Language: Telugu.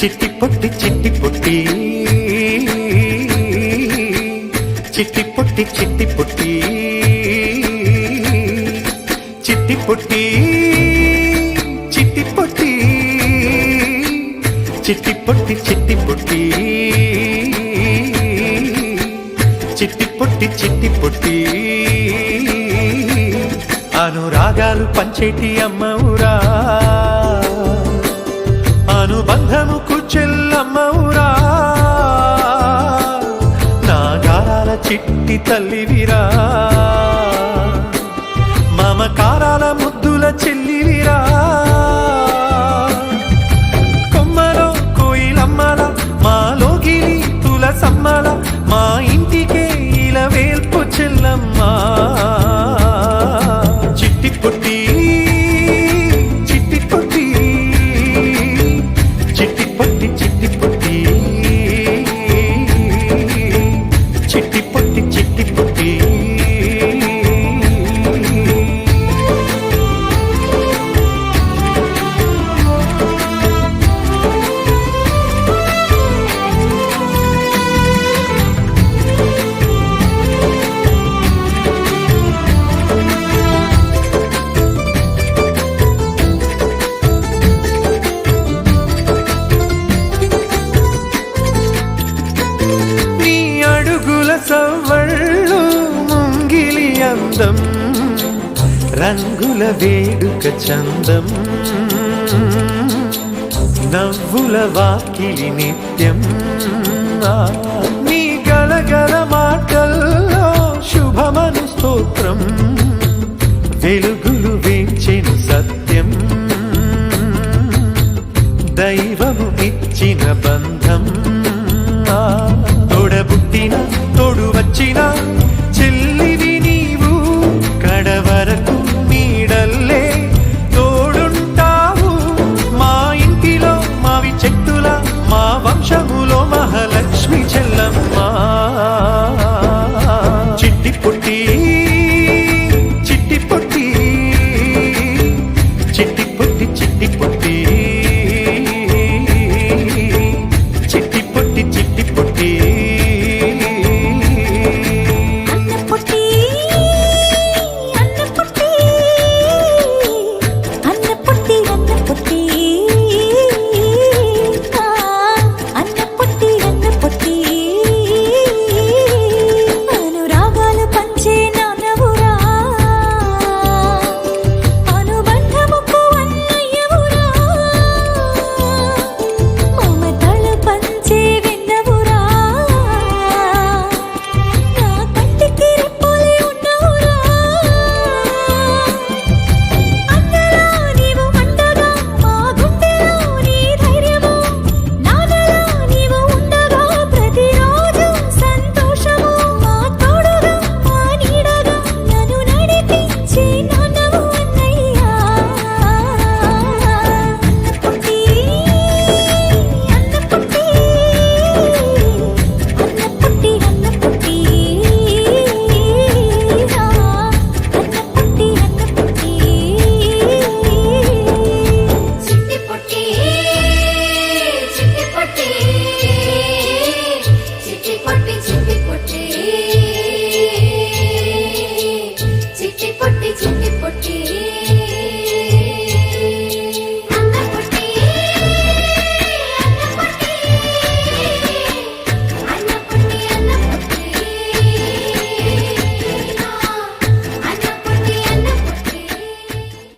చిట్టి పొట్టి చిట్టి పొట్టి చిట్టి పొట్టి చిట్టి పొట్టి చిట్టి పొట్టి చిట్టి పొట్టి చిట్టి పొట్టి చిట్టి పొట్టి చిట్టి పొట్టి చిట్టి పొట్టి అనురాగాలు పంచేటి అమ్మవురా, అనుబంధముకు చెల్లమ్మవురా, నాగారాల చిట్టి తల్లివిరా, మమకారాల ముద్దుల చెల్లివిరా. కొమ్మలో కోయిలమ్మల మాలోగిలి తులసమ్మల మా ఇంటికే ఇలా వేల్పు చెల్లమ్మా. చిట్టి పొట్టి చిట్టి పొట్టి చిట్టి పొట్టి చిట్టి పొట్టి చిట్టి పొట్టి చిట్టి పొట్టి. సవ్వళ్ళు ముంగిలి అందం రంగుల వేడుక చందం నవ్వుల వాకిలి నిత్యం నీ గలగల మాటల్లో శుభమను స్తోత్రం వెలుగులు వేచెను సత్యం దైవము ఇచ్చిన బంధం తోడబుట్టిన తోడు వచ్చిన